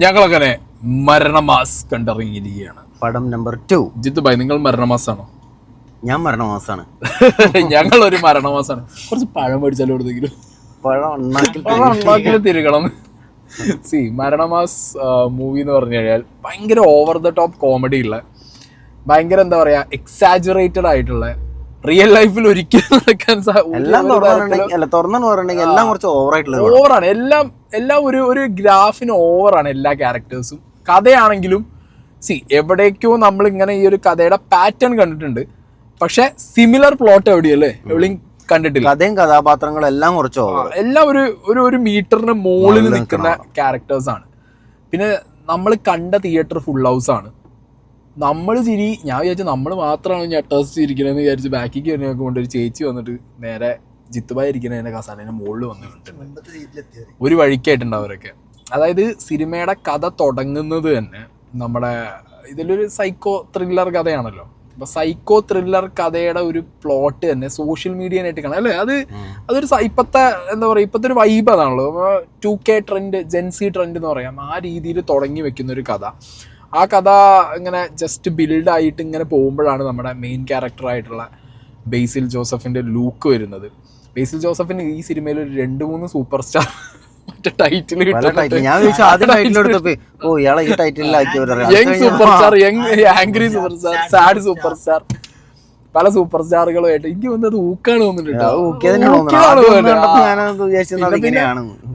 ഞങ്ങളങ്ങനെ മരണമാസ് കണ്ടിറങ്ങിയിരിക്കുകയാണ്. പടം നമ്പർ 2. ജിത്തു ഭായ്, നിങ്ങൾ മരണമാസാണോ? ഞാൻ മരണമാസാണ്. ഞങ്ങൾ ഒരു മരണമാസാണ്. കുറച്ച് പഴം മേടിച്ചാലും കൊടുത്തെങ്കിലും പഴം ഉണ്ടാക്കി തിരിക്കണം. മരണമാസ് മൂവി എന്ന് പറഞ്ഞു കഴിഞ്ഞാൽ ഭയങ്കര ഓവർ ദ ടോപ്പ് കോമഡി ഉള്ള, ഭയങ്കര എന്താ പറയാ, എക്സാജറേറ്റഡ് ആയിട്ടുള്ള, റിയൽ ലൈഫിൽ ഒരിക്കലും നടക്കാൻ ഓവറാണ്. എല്ലാം ഒരു ഗ്രാഫിന് ഓവറാണ് എല്ലാ ക്യാരക്ടേഴ്സും. കഥയാണെങ്കിലും എവിടേക്കോ നമ്മൾ ഇങ്ങനെ ഈ ഒരു കഥയുടെ പാറ്റേൺ കണ്ടിട്ടുണ്ട്, പക്ഷെ സിമിലർ പ്ലോട്ട് എവിടെയല്ലേ എവിടെയും കണ്ടിട്ടില്ല. കഥയും കഥാപാത്രങ്ങളും എല്ലാം കുറച്ച് എല്ലാം ഒരു മീറ്ററിന് മുകളിൽ നിൽക്കുന്ന ക്യാരക്ടേഴ്സ് ആണ്. പിന്നെ നമ്മൾ കണ്ട തിയേറ്റർ ഫുൾ ഹൗസ് ആണ്. നമ്മൾ ഞാൻ വിചാരിച്ചു നമ്മൾ മാത്രമാണ് ഞെട്ടേഴ്സ് ചിരിക്കണമെന്ന് വിചാരിച്ച് ബാക്കിക്ക് വരുന്നതൊക്കെ കൊണ്ട് ഒരു ചേച്ചി വന്നിട്ട് നേരെ ജിത്തുബായി ഇരിക്കുന്നതിന്റെ കസാലേന്റെ മുകളിൽ വന്ന് കിട്ടുന്നുണ്ട്. ഒരു വഴിക്കായിട്ടുണ്ട് അവരൊക്കെ. അതായത് സിനിമയുടെ കഥ തുടങ്ങുന്നത് തന്നെ നമ്മുടെ ഇതിലൊരു സൈക്കോ ത്രില്ലർ കഥയാണല്ലോ. അപ്പൊ സൈക്കോ ത്രില്ലർ കഥയുടെ ഒരു പ്ലോട്ട് തന്നെ സോഷ്യൽ മീഡിയനായിട്ട് കാണാം അല്ലേ. അതൊരു ഇപ്പത്തെ എന്താ പറയുക, ഇപ്പത്തെ ഒരു വൈബ് അതാണല്ലോ. 2K ട്രെൻഡ്, ജെൻസി ട്രെൻഡ് എന്ന് പറയാം. ആ രീതിയിൽ തുടങ്ങി വെക്കുന്ന ഒരു കഥ. ആ കഥ ഇങ്ങനെ ജസ്റ്റ് ബിൽഡായിട്ട് ഇങ്ങനെ പോകുമ്പോഴാണ് നമ്മുടെ മെയിൻ ക്യാരക്ടറായിട്ടുള്ള ബേസിൽ ജോസഫിന്റെ ലൂക്ക് വരുന്നത്. ബേസിൽ ജോസഫിന് ഈ സിനിമയിൽ ഒരു 2-3 super star title young super star, young angry super star, sad super star, പല സൂപ്പർ സ്റ്റാറുകളുമായിട്ട് എനിക്ക് വന്നത് ഊക്കാണ് തോന്നുന്നുണ്ട്.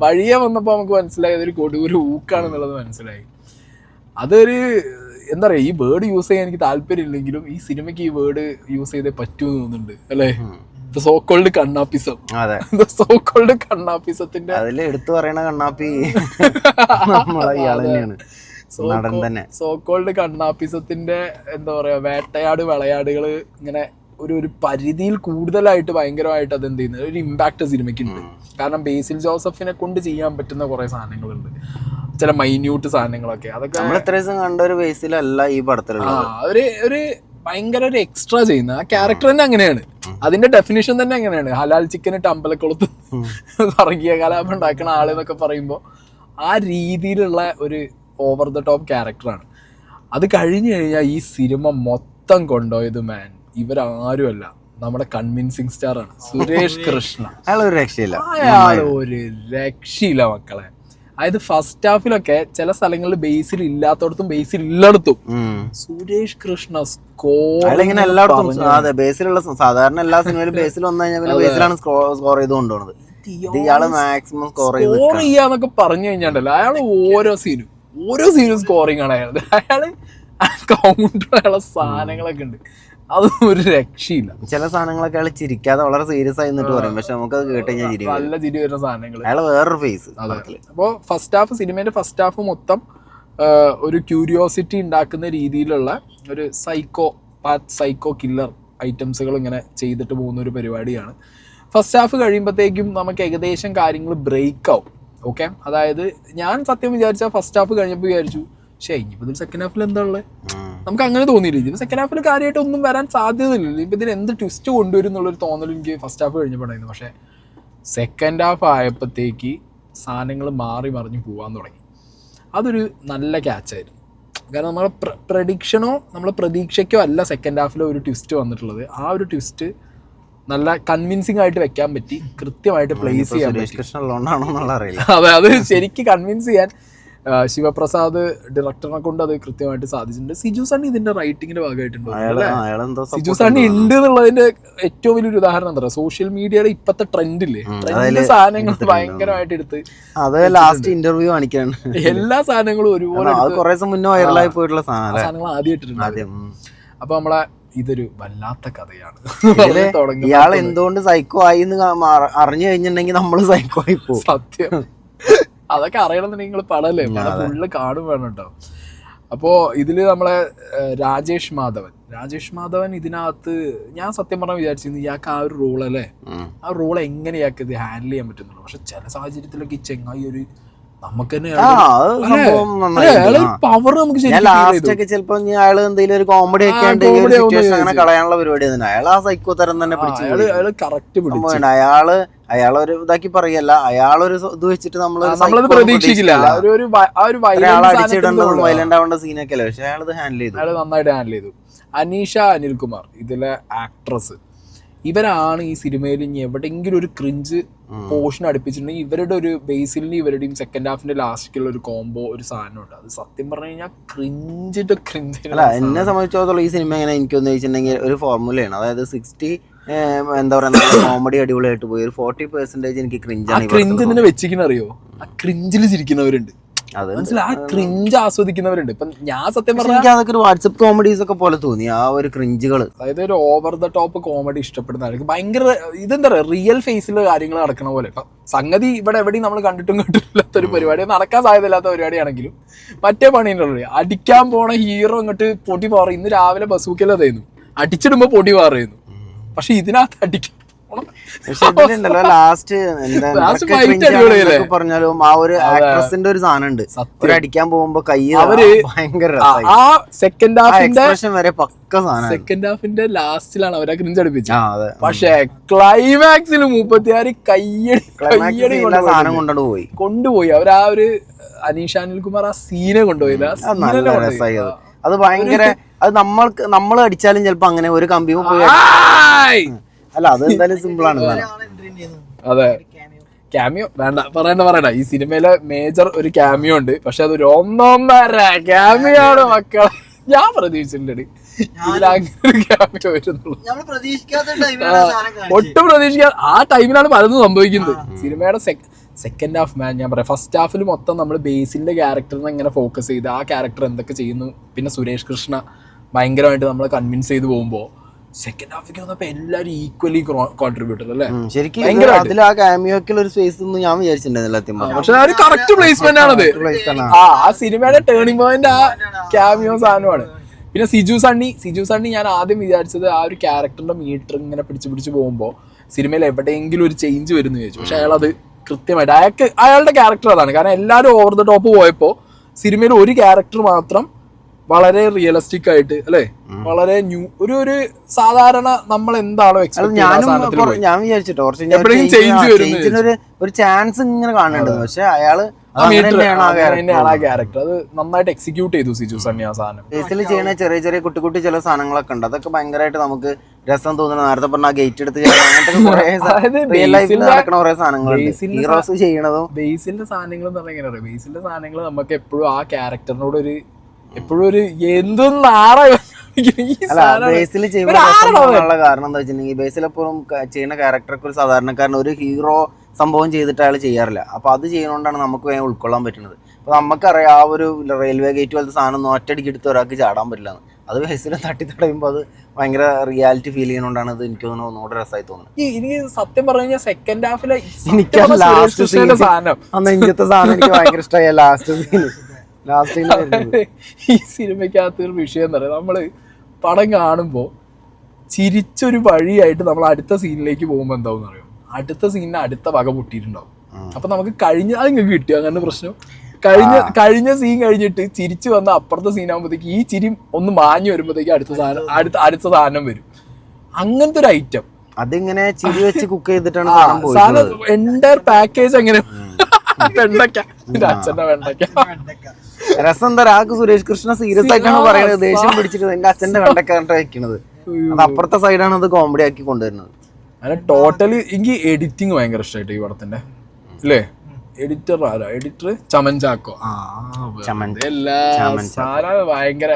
വഴിയെ വന്നപ്പോ നമുക്ക് മനസ്സിലായി അതൊരു കൊടൂര് ഊക്കാണെന്നുള്ളത് മനസ്സിലായി. അതൊരു എന്താ പറയാ, ഈ വേർഡ് യൂസ് ചെയ്യാൻ എനിക്ക് താല്പര്യം ഇല്ലെങ്കിലും ഈ സിനിമയ്ക്ക് ഈ വേർഡ് യൂസ് ചെയ്തേ പറ്റൂന്ന് തോന്നുന്നുണ്ട് അല്ലേ. സോക്കോൾഡ് കണ്ണാപ്പിസം. സോക്കോൾഡ് കണ്ണാപ്പിസത്തിന്റെ എടുത്തു പറയണ കണ്ണാപ്പി സോക്കോൾഡ് കണ്ണാപ്പിസത്തിന്റെ എന്താ പറയാ, വേട്ടയാട് വിളയാടുകള് ഇങ്ങനെ ഒരു പരിധിയിൽ കൂടുതലായിട്ട് ഭയങ്കരമായിട്ട് അത് എന്ത് ചെയ്യുന്നത് ഒരു ഇമ്പാക്ട് സിനിമയ്ക്കുണ്ട്. കാരണം ബേസിൽ ജോസഫിനെ കൊണ്ട് ചെയ്യാൻ പറ്റുന്ന കുറെ സാധനങ്ങളുണ്ട്, ചില മൈന്യൂട്ട് സാധനങ്ങളൊക്കെ. അതൊക്കെ കണ്ട ഒരു ബേസിലല്ല ഈ പടത്തിലുള്ള ഒരു ഭയങ്കര ഒരു എക്സ്ട്രാ ചെയ്യുന്ന ആ ക്യാരക്ടർ തന്നെ അങ്ങനെയാണ്. അതിന്റെ ഡെഫിനിഷൻ തന്നെ അങ്ങനെയാണ്. ഹലാൽ ചിക്കൻ ഇട്ട് അമ്പലക്കുളത്ത് വർഗീയ കലാപം ഉണ്ടാക്കുന്ന ആള് എന്നൊക്കെ പറയുമ്പോൾ ആ രീതിയിലുള്ള ഒരു ഓവർ ദ ടോപ്പ് ക്യാരക്ടറാണ്. അത് കഴിഞ്ഞു കഴിഞ്ഞാൽ ഈ സിനിമ മൊത്തം കൊണ്ടുപോയത് ഇവരാരുമല്ല, നമ്മുടെ കൺവിൻസിങ് സ്റ്റാർ ആണ് സുരേഷ് കൃഷ്ണ. അയാൾ ഒരു രക്ഷയില്ല മക്കളെ. അതായത് ഫസ്റ്റ് ഹാഫിലൊക്കെ ചില സ്ഥലങ്ങളിൽ ബേസിൽ ഇല്ലാത്തടത്തും ബേസിൽ ഇല്ലടത്തും സുരേഷ് കൃഷ്ണ സ്കോർ ബേസിലുള്ള സാധാരണ എല്ലാ സിനിമയിലും ബേസിൽ വന്നു കഴിഞ്ഞാൽ ബേസിലാണ് സ്കോർ ചെയ്ത് കൊണ്ടുപോകുന്നത്. മാക്സിമം സ്കോർ ചെയ്യാന്നൊക്കെ പറഞ്ഞു കഴിഞ്ഞാണ്ടല്ലോ, അയാൾ ഓരോ സീനും സ്കോറിംഗ് ആണ് അയാളത്. അയാള് കൗണ്ടർ അയാളെ സാധനങ്ങളൊക്കെ ഉണ്ട്, അതൊന്നും ഒരു രക്ഷയില്ല. ചില സാധനങ്ങളൊക്കെ അയാൾ ചിരിക്കാതെ വളരെ സീരിയസ് ആയി നിന്നിട്ട് പറയും, പക്ഷെ നമുക്ക് അത് കേട്ട് കഴിഞ്ഞാൽ നല്ല ചിരി വരുന്ന സാധനങ്ങൾ. അയാൾ വേറൊരു ഫേസ്. അപ്പോൾ സിനിമേന്റെ ഫസ്റ്റ് ഹാഫ് മൊത്തം ഒരു ക്യൂരിയോസിറ്റി ഉണ്ടാക്കുന്ന രീതിയിലുള്ള ഒരു സൈക്കോ കില്ലർ ഐറ്റംസുകൾ ഇങ്ങനെ ചെയ്തിട്ട് പോകുന്ന ഒരു പരിപാടിയാണ്. ഫസ്റ്റ് ഹാഫ് കഴിയുമ്പോഴത്തേക്കും നമുക്ക് ഏകദേശം കാര്യങ്ങൾ ബ്രേക്ക് ആവും. ഓക്കെ, അതായത് ഞാൻ സത്യം വിചാരിച്ച ഫസ്റ്റ് ഹാഫ് കഴിഞ്ഞപ്പോൾ വിചാരിച്ചു ഇനിയിപ്പോൾ സെക്കൻഡ് ഹാഫിൽ എന്താ ഉള്ളത്, നമുക്ക് അങ്ങനെ തോന്നിയില്ല. ഇതിപ്പോൾ സെക്കൻഡ് ഹാഫിൽ കാര്യമായിട്ട് ഒന്നും വരാൻ സാധ്യതയില്ല, ഇപ്പം ഇതിന് എന്ത് ട്വിസ്റ്റ് കൊണ്ടുവരും എന്നുള്ളൊരു തോന്നൽ എനിക്ക് ഫസ്റ്റ് ഹാഫ് കഴിഞ്ഞപ്പോഴായിരുന്നു. പക്ഷേ സെക്കൻഡ് ഹാഫ് ആയപ്പോഴത്തേക്ക് സാധനങ്ങൾ മാറി മറിഞ്ഞ് പോകാൻ തുടങ്ങി. അതൊരു നല്ല ക്യാച്ചായിരുന്നു. കാരണം നമ്മളെ പ്രഡിക്ഷനോ നമ്മളെ പ്രതീക്ഷയ്ക്കോ അല്ല സെക്കൻഡ് ഹാഫിൽ ഒരു ട്വിസ്റ്റ് വന്നിട്ടുള്ളത്. ആ ഒരു ട്വിസ്റ്റ് നല്ല കൺവിൻസിങ് ആയിട്ട് വെക്കാൻ പറ്റി, കൃത്യമായിട്ട് പ്ലേസ് ചെയ്യാൻ പറ്റി. അതെ, അത് ശരിക്കും കൺവിൻസ് ചെയ്യാൻ ശിവപ്രസാദ് ഡയറക്ടറിനെ കൊണ്ട് അത് കൃത്യമായിട്ട് സാധിച്ചിട്ടുണ്ട്. സിജു സണ്ണി ഇതിന്റെ റൈറ്റിങ്ങിന്റെ ഭാഗമായിട്ടുണ്ടോ? സിജു സണ്ണി ഉണ്ട് എന്നുള്ളതിന്റെ ഏറ്റവും വലിയൊരു ഉദാഹരണം എന്താ, സോഷ്യൽ മീഡിയയുടെ ഇപ്പത്തെ ട്രെൻഡില്ലേ, ട്രെൻഡ് സാധനങ്ങൾ ഭയങ്കരമായിട്ട് എടുത്ത് ലാസ്റ്റ് ഇന്റർവ്യൂ കാണിക്കാണ്. എല്ലാ സാധനങ്ങളും ഒരുപോലെ സാധനങ്ങൾ ആദ്യമായിട്ടുണ്ട്. അപ്പൊ നമ്മളെ ഇതൊരു വല്ലാത്ത കഥയാണ്. ഇയാൾ എന്തുകൊണ്ട് സൈക്കോ ആയി അറിഞ്ഞു കഴിഞ്ഞിട്ടുണ്ടെങ്കിൽ നമ്മള് സൈക്കോ ആയി പോകും. സത്യം, അതൊക്കെ അറിയണമെന്നുണ്ടെങ്കിൽ നിങ്ങൾ പടല്ലേ, പടം ഫുള്ള് കാണും വേണം കേട്ടോ. അപ്പോൾ ഇതില് നമ്മളെ രാജേഷ് മാധവൻ ഇതിനകത്ത് ഞാൻ സത്യം പറഞ്ഞാൽ വിചാരിച്ചിരുന്നു ഇയാൾക്ക് ആ ഒരു റോൾ അല്ലേ, ആ റോൾ എങ്ങനെ ഇയാൾക്ക് ഇത് ഹാൻഡിൽ ചെയ്യാൻ പറ്റുന്നുള്ളൂ. പക്ഷെ ചില സാഹചര്യത്തിലൊക്കെ ഈ ചെങ്ങായി ഒരു നമുക്ക് തന്നെ പവർ നമുക്ക് ചിലപ്പോ അയാള് എന്തെങ്കിലും ഒരു കോമഡി ഒക്കെ കളയാനുള്ള പരിപാടി. അയാൾ ആ സൈക്കോ തരം തന്നെ കറക്റ്റ് അയാള് അയാളൊരു ഇതാക്കി പറയല്ല, അയാളൊരു ഇത് വെച്ചിട്ട് നമ്മളത് പ്രതീക്ഷിക്കില്ല. അടിച്ചിടേണ്ടതും വയലന്റ് ആവേണ്ട സീനൊക്കെ അല്ലേ, പക്ഷെ അയാളത് ഹാൻഡിൽ ചെയ്തു, അയാൾ നന്നായിട്ട് ഹാൻഡിൽ ചെയ്തു. അനീഷ അനിൽകുമാർ ഇതിലെ ആക്ട്രസ്, ഇവരാണ് ഈ സിനിമയിൽ ഇനി എവിടെയെങ്കിലും ഒരു ക്രിഞ്ച് പോർഷൻ അടുപ്പിച്ചിട്ടുണ്ടെങ്കിൽ ഇവരുടെ ഒരു ബേസിലിന് ഇവരുടെയും സെക്കൻഡ് ഹാഫിന്റെ ലാസ്റ്റിലുള്ള ഒരു കോംബോ ഒരു സാധനമുണ്ട്. അത് സത്യം പറഞ്ഞു കഴിഞ്ഞാൽ ക്രിഞ്ചിന്റെ ക്രിഞ്ച്. അല്ല, എന്നെ സംബന്ധിച്ചിടത്തോളം ഈ സിനിമ എങ്ങനെ എനിക്കൊന്ന് വെച്ചിട്ടുണ്ടെങ്കിൽ ഒരു ഫോർമുലയാണ്. അതായത് 60 എന്താ പറയുക കോമഡി അടിപൊളിയായിട്ട് പോയി, ഒരു 40% എനിക്ക് ക്രിഞ്ചാണ്. ക്രിഞ്ച് ഇതിനെ വെച്ചിരിക്കുന്ന അറിയോ, ആ ക്രിഞ്ചിൽ ചിരിക്കുന്നവരുണ്ട്, മനസ്സിലായി, ആ ക്രിഞ്ച് ആസ്വദിക്കുന്നവരുണ്ട്. ഇപ്പൊ ഞാൻ സത്യം പറഞ്ഞാൽ അതൊക്കെ ഒരു വാട്സപ്പ് കോമഡീസ് ഒക്കെ പോലെ തോന്നി ആ ഒരു ക്രിഞ്ചുകൾ. അതായത് ഒരു ഓവർ ദ ടോപ്പ് കോമഡി ഇഷ്ടപ്പെടുന്നവർക്ക് ഭയങ്കര ഇതെന്താ പറയുക, റിയൽ ഫേസിൽ കാര്യങ്ങൾ നടക്കണ പോലെ. ഇപ്പൊ സംഗതി ഇവിടെ എവിടെയും നമ്മൾ കണ്ടിട്ടും കണ്ടിട്ടില്ലാത്ത ഒരു പരിപാടി, നടക്കാൻ സാധ്യതയില്ലാത്ത പരിപാടിയാണെങ്കിലും മറ്റേ പണിയുണ്ടല്ലോ, അടിക്കാൻ പോണ ഹീറോ ഇങ്ങോട്ട് പൊടി പാറ. ഇന്ന് രാവിലെ ബസൂക്കല്ലാതായിരുന്നു, അടിച്ചിടുമ്പോ പൊടി പാറുന്നു. പക്ഷെ ഇതിനകത്ത് അടിക്കാൻ ഉണ്ടല്ലോ ലാസ്റ്റ് പറഞ്ഞാലും ആ ഒരു ആക്ട്രസിന്റെ ഒരു സാധനം ഉണ്ട്, ഒരു അടിക്കാൻ പോകുമ്പോ കൈ ഭയങ്കര സെക്കൻഡ് ഹാഫിന്റെ വരെ പക്ക സാധനം. സെക്കൻഡ് ഹാഫിന്റെ ലാസ്റ്റിലാണ് അവരെ ക്രിഞ്ച് അടിപ്പിച്ചത്. പക്ഷെ ക്ലൈമാക്സിൽ 36 കയ്യടി സാധനം കൊണ്ടുപോയി അവർ. ആ ഒരു അനീഷ അനിൽകുമാർ ആ സീനെ കൊണ്ടുപോയില്ല, അത് ഭയങ്കര. അത് നമ്മൾ അടിച്ചാലും ചിലപ്പോ അങ്ങനെ ഒരു കമ്പിയും പോയി അല്ല, അത് എന്തായാലും സിമ്പിൾ ആണ്. അതെ, ക്യാമിയോ വേണ്ട പറയണ്ട. ഈ സിനിമയിലെ മേജർ ഒരു ക്യാമിയോ ഉണ്ട്, പക്ഷെ അതൊരു 1.5 ക്യാമിയോ ആണ് മക്കളെ. ഞാൻ പ്രതീക്ഷിച്ചിട്ടുണ്ട് ഒട്ടും പ്രതീക്ഷിക്കാതെ ആ ടൈമിലാണ് പലതും സംഭവിക്കുന്നത്. സിനിമയുടെ സെക്കൻഡ് ഹാഫ് ഞാൻ പറയാം, ഫസ്റ്റ് ഹാഫിൽ മൊത്തം നമ്മൾ ബേസിന്റെ ക്യാരക്ടറിനെ ഇങ്ങനെ ഫോക്കസ് ചെയ്ത് ആ ക്യാരക്ടർ എന്തൊക്കെ ചെയ്യുന്നു, പിന്നെ സുരേഷ് കൃഷ്ണ ഭയങ്കരമായിട്ട് നമ്മളെ കൺവിൻസ് ചെയ്ത് പോകുമ്പോൾ സെക്കൻഡ് ഹാഫിലേക്ക് വന്നപ്പോ എല്ലാവരും ഈക്വലി കോൺട്രിബ്യൂട്ടർ അല്ലേ. ശരിക്കും അതിൽ ആ ക്യാമിയോക്കിൽ ഒരു സ്പേസ് ഒന്നും ഞാൻ വിചാരിച്ചിട്ടുണ്ടായിരുന്നില്ല, പക്ഷെ ആ ഒരു കറക്റ്റ് പ്ലേസ്മെന്റ് ആണത്. ആ സിനിമയുടെ ടേണിംഗ് പോയിന്റ് ആ ക്യാമിയോ സാധനമാണ്. പിന്നെ സിജു സണ്ണി ഞാൻ ആദ്യം വിചാരിച്ചത് ആ ഒരു ക്യാരക്ടറിന്റെ മീറ്റർ ഇങ്ങനെ പിടിച്ചു പോകുമ്പോൾ സിനിമയിൽ എവിടെയെങ്കിലും ഒരു ചേഞ്ച് വരുന്നു ചോദിച്ചു. പക്ഷെ അയാളത് കൃത്യമായിട്ട് അയാളുടെ ക്യാരക്ടർ അതാണ്. കാരണം എല്ലാവരും ഓവർ ദ ടോപ്പ് പോയപ്പോൾ സിനിമയിൽ ഒരു ക്യാരക്ടർ മാത്രം വളരെ റിയലിസ്റ്റിക് ആയിട്ട് അല്ലെ, വളരെ ന്യൂ ഒരു സാധാരണ നമ്മൾ എന്താണോ ഞാൻ വിചാരിച്ചിട്ടോ ഒരു ചാൻസ് ഇങ്ങനെ കാണേണ്ടത്, പക്ഷെ അയാള് ആ ക്യാരക്ടർ അത് നന്നായിട്ട് എക്സിക്യൂട്ട് ചെയ്തു സിജു സണ്ണി. ആ സാധനം ബേസിൽ ചെയ്യുന്ന ചെറിയ ചെറിയ കുട്ടി ചില സാധനങ്ങളൊക്കെ ഉണ്ട്, അതൊക്കെ ഭയങ്കരമായിട്ട് നമുക്ക് രസം തോന്നുന്നു. നേരത്തെ പറഞ്ഞ ഗേറ്റ് എടുത്ത് റിയൽ ലൈഫിൽ നടക്കുന്ന കുറെ സാധനങ്ങളുണ്ട് ഹീറോസ് ചെയ്യണതും. ബേസിന്റെ സാധനങ്ങൾ എന്ന് പറഞ്ഞാൽ എങ്ങനെയാണ്, ബേസിന്റെ സാധനങ്ങൾ നമുക്ക് എപ്പോഴും ആ ക്യാരക്ടറിനോട് ഒരു എപ്പോഴും ഒരു എന്തൊന്നാറ ബേസിൽ ചെയ്യുന്ന കാരണം എന്താ വെച്ചിട്ടുണ്ടെങ്കിൽ ബേസിലെപ്പോഴും ചെയ്യുന്ന ക്യാരക്ടർക്ക് ഒരു സാധാരണക്കാരൻ ഒരു ഹീറോ സംഭവം ചെയ്തിട്ട് അയാൾ ചെയ്യാറില്ല. അപ്പൊ അത് ചെയ്യുന്നതുകൊണ്ടാണ് നമുക്ക് വേഗം ഉൾക്കൊള്ളാൻ പറ്റുന്നത്. അപ്പൊ നമുക്കറിയാം ആ ഒരു റെയിൽവേ ഗേറ്റ് പോലത്തെ സാധനം ഒന്നും ഒറ്റയടിക്ക് എടുത്ത് ഒരാൾക്ക് ചാടാൻ പറ്റില്ല. അത് ബേസിൽ തടയുമ്പോൾ അത് ഭയങ്കര റിയാലിറ്റി ഫീൽ ചെയ്യുന്നതുകൊണ്ടാണ് അത് എനിക്ക് തോന്നുന്നു ഒന്നുകൂടെ രസമായി തോന്നുന്നത്. എനിക്ക് സത്യം പറഞ്ഞു കഴിഞ്ഞാൽ സെക്കൻഡ് ഹാഫിലെ എനിക്ക് ഭയങ്കര ഇഷ്ടമായ ലാസ്റ്റ് ഈ സിനിമയ്ക്കകത്ത് ഒരു വിഷയം എന്താ പറയുക, നമ്മള് പടം കാണുമ്പോൾ ചിരിച്ചൊരു വഴിയായിട്ട് നമ്മൾ അടുത്ത സീനിലേക്ക് പോകുമ്പോൾ എന്താവും അറിയാം, അടുത്ത സീനിന് അടുത്ത വക പൊട്ടിയിട്ടുണ്ടാവും. അപ്പൊ നമുക്ക് അത് നിങ്ങൾക്ക് കിട്ടിയോ അങ്ങനെ പ്രശ്നം? കഴിഞ്ഞ സീൻ കഴിഞ്ഞിട്ട് ചിരിച്ചു വന്ന അപ്പുറത്തെ സീൻ ആകുമ്പോഴത്തേക്ക് ഈ ചിരി ഒന്ന് മാഞ്ഞു വരുമ്പോഴത്തേക്ക് അടുത്ത സാധനം വരും. അങ്ങനത്തെ ഒരു ഐറ്റം അതിങ്ങനെ ചിരി വെച്ച് കുക്ക് ചെയ്തിട്ടാണ് സാധനം എൻ്റയർ പാക്കേജ് എങ്ങനെ വെണ്ടയ്ക്ക അച്ഛന്റെ വെണ്ടയ്ക്ക രസം തരാ. സുരേഷ് കൃഷ്ണ സീരിയസ് ആയിട്ടാണ് പറയുന്നത്, ദേഷ്യം പിടിച്ചിട്ട് എന്റെ അച്ഛന്റെ വെണ്ടക്കാരൻ്റെ വെക്കുന്നത്, അത് അപ്പുറത്തെ സൈഡാണ് അത് കോമഡി ആക്കി കൊണ്ടുവരുന്നത്. അങ്ങനെ ടോട്ടലി എനിക്ക് എഡിറ്റിംഗ് ഭയങ്കര ഇഷ്ടമായിട്ട് ഈ പടത്തിന്റെ അല്ലേ. എഡിറ്റർ ചമൻ ചാക്കോ, ഭയങ്കര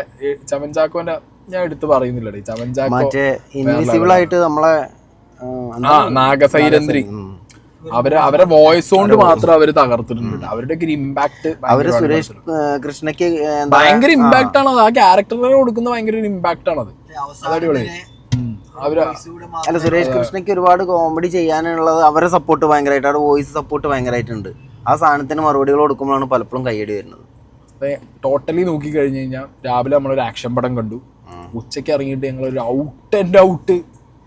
ചമൻ ചാക്കോന്റെ ഞാൻ എടുത്ത് പറയുന്നില്ലടേ. ചമൻ ചാക്കോ മറ്റേ ഇൻവിസിബിൾ ആയിട്ട് നമ്മളെ നാഗസൈരന്ദ്രി അവരെ വോയിസ് കൊണ്ട് മാത്രം അവര് തകർത്തിട്ടുണ്ട്. അവരുടെ ഒരു ഇമ്പാക്ട് സുരേഷ് കൃഷ്ണയ്ക്ക് ഭയങ്കര ഇമ്പാക്ട് ആണ്. ആ ക്യാരക്ടറിന് കൊടുക്കുന്ന ഭയങ്കര ഒരു ഇമ്പാക്ട് ആണത്. അടിപൊളി. അല്ല, സുരേഷ് കൃഷ്ണയ്ക്ക് ഒരുപാട് കോമഡി ചെയ്യാനുള്ളത് അവരെ സപ്പോർട്ട് ഭയങ്കരമായിട്ട്, അവരുടെ വോയിസ് സപ്പോർട്ട് ഭയങ്കരമായിട്ടുണ്ട്. ആ സാധനത്തിന് മറുപടികൾ കൊടുക്കുമ്പോഴാണ് പലപ്പോഴും കൈയടി വരുന്നത്. ടോട്ടലി നോക്കി കഴിഞ്ഞു കഴിഞ്ഞാൽ രാവിലെ നമ്മളൊരു ആക്ഷൻ പടം കണ്ടു, ഉച്ചയ്ക്ക് ഇറങ്ങിയിട്ട് ഞങ്ങളൊരു ഔട്ട്.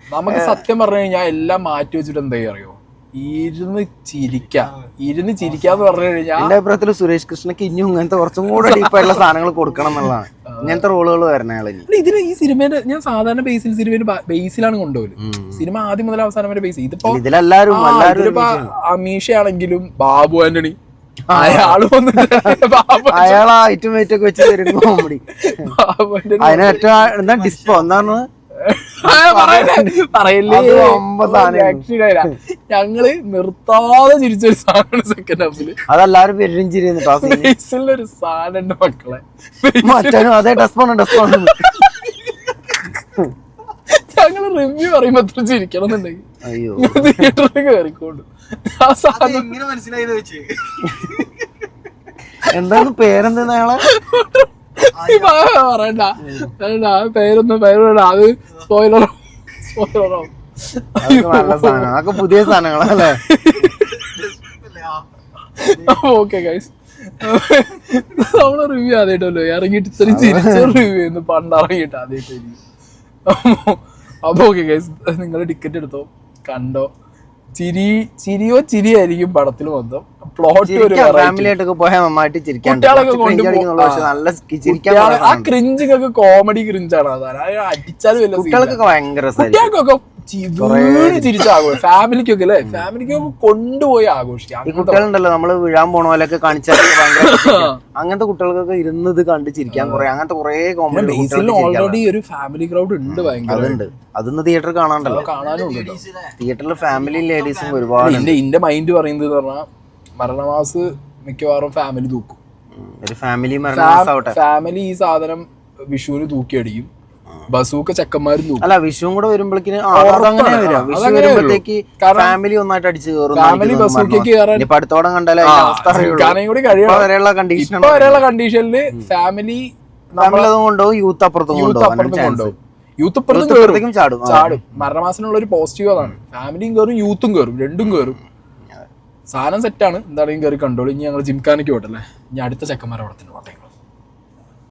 നമുക്ക് സത്യം പറഞ്ഞു കഴിഞ്ഞാൽ എല്ലാം മാറ്റി വെച്ചിട്ട് എന്താ അറിയോ, ഇരുന്ന് ചിരിക്കാന്ന് പറഞ്ഞു കഴിഞ്ഞാൽ എന്റെ അഭിപ്രായത്തിൽ സുരേഷ് കൃഷ്ണക്ക് ഇനിയും ഇങ്ങനത്തെ കുറച്ചും കൂടെ ഡീപ്പായിട്ടുള്ള സാധനങ്ങൾ കൊടുക്കണം എന്നുള്ളതാണ്. ഇങ്ങനത്തെ റോളുകൾ വരണയാൾ ഇതിന് ഈ സിനിമയുടെ ഞാൻ സാധാരണ സിനിമയുടെ ബേസിലാണ് കൊണ്ടുപോകുന്നത്. സിനിമ ആദ്യം മുതൽ അവസാനം വരെ ബേസ്. ഇതിപ്പോ ഇതിലെല്ലാരും അമീഷ ആണെങ്കിലും ബാബു ആന്റണി അയാള് വന്നിട്ട് അയാൾ ഐറ്റം വെയിറ്റ് ഒക്കെ വെച്ച് തരും കോമഡി. അതിന് ഏറ്റവും എന്താ ഡിസ്പോ എന്താണ് പറയല്ലേ, ഞങ്ങള് നിർത്താതെ ചിരിച്ചൊരു സാധനമാണ് സെക്കൻഡ് ഹാഫില്. അതെല്ലാരും പെരും ചിരിയുന്നു. ബേസിലൊരു സാധനം മക്കളെ, മറ്റൊരു അതേ ഡസ്പോണ് ഞങ്ങള് റിവ്യൂ പറയുമ്പോ അത്ര ചിരിക്കണം എന്നുണ്ടെങ്കിൽ തിയേറ്ററിൽ കയറിക്കോണ്ടു. ആ സാധനം എന്താണ് പേരെന്താ അയാളെ പറയണ്ട പേരൊന്നും അത് സ്പോയിലറോ നല്ല സാധനം, അതൊക്കെ പുതിയ സാധനങ്ങളല്ലേ. ഓക്കെ ഗൈസ്, നമ്മള് റിവ്യൂ ആദ്യമായിട്ടല്ലോ ഇറങ്ങിയിട്ട് ഇത്രയും ചിരിച്ച റിവ്യൂ ചെയ്യുന്നു, പണ്ടിറങ്ങിയിട്ട് ആദ്യമായിട്ടായിരിക്കും. അപ്പൊ ഓക്കെ ഗൈസ്, നിങ്ങൾ ടിക്കറ്റ് എടുത്തോ, കണ്ടോ. ചിരിയായിരിക്കും പടത്തിൽ മൊത്തം. പ്ലോട്ട് ഫാമിലി ആയിട്ടൊക്കെ പോയാൽ നന്നായിട്ട് ചിരിക്കാൻ, ആ ക്രിഞ്ചൊക്കെ കോമഡി ക്രിഞ്ചാണ്. അതാണ് അടിച്ചാലും കുട്ടികൾക്കൊക്കെ ഭയങ്കര കുട്ടികൾക്കൊക്കെ ചിരിച്ചാഘോഷം. ഫാമിലിക്കൊക്കെ അല്ലേ, ഫാമിലിക്കൊക്കെ കൊണ്ടുപോയി ആഘോഷിക്കാം. ഈ കുട്ടികളുണ്ടല്ലോ നമ്മള് വീഴാൻ പോണ പോലെയൊക്കെ കാണിച്ചാൽ അങ്ങനത്തെ കുട്ടികൾക്കൊക്കെ ഇരുന്നത് കണ്ട് ചിരിക്കാൻ കുറെ അങ്ങനത്തെ കുറെ കോമഡി ഓൾറെഡി ഒരു ഫാമിലി ക്രൗഡ് ഉണ്ട്, ഭയങ്കര. അതൊന്ന് തിയേറ്റർ കാണാണ്ടല്ലോ, കാണാനുണ്ട്. തിയേറ്ററിൽ ഫാമിലി ലേഡീസും ഒരുപാട്. എന്റെ മൈൻഡ് പറയുന്നത് പറഞ്ഞാൽ മരണമാസ് മിക്കവാറും ഫാമിലി തൂക്കും. ഒരു ഫാമിലി ഫാമിലി ഈ സാധനം വിഷുവിന് തൂക്കിയടിക്കും. ബസൂക്ക ചെക്കന്മാരും തൂക്കും. അല്ല, വിഷുവും കൂടെ വരുമ്പോഴേക്കും വിഷു വരുമ്പോഴത്തേക്ക് ഫാമിലി ഒന്നായിട്ട് അടിച്ചു കയറും. ഫാമിലി ബസൂക്കയ്ക്ക് കയറാൻ അടുത്തോളം കണ്ടാലേ വരെയുള്ള കണ്ടീഷനില് ഫാമിലി കൊണ്ടുപോകും, യൂത്ത് അപ്പുറത്തും കൊണ്ടുപോകും. യൂത്ത് അപ്പുറത്തും ചാടും. മരണമാസത്തിനുള്ള ഒരു പോസിറ്റീവ് അതാണ്. ഫാമിലിയും കയറും, യൂത്തും കയറും, രണ്ടും കയറും. സാധനം സെറ്റാണ്. എന്താണെങ്കിലും കയറി കണ്ടോളൂ. ഇനി ഞങ്ങൾ ജിംഖാനയ്ക്ക് പോട്ടല്ലേ, ഇനി അടുത്ത ചെക്കന്മാരെ അവിടെ തന്നെ പോട്ടെ.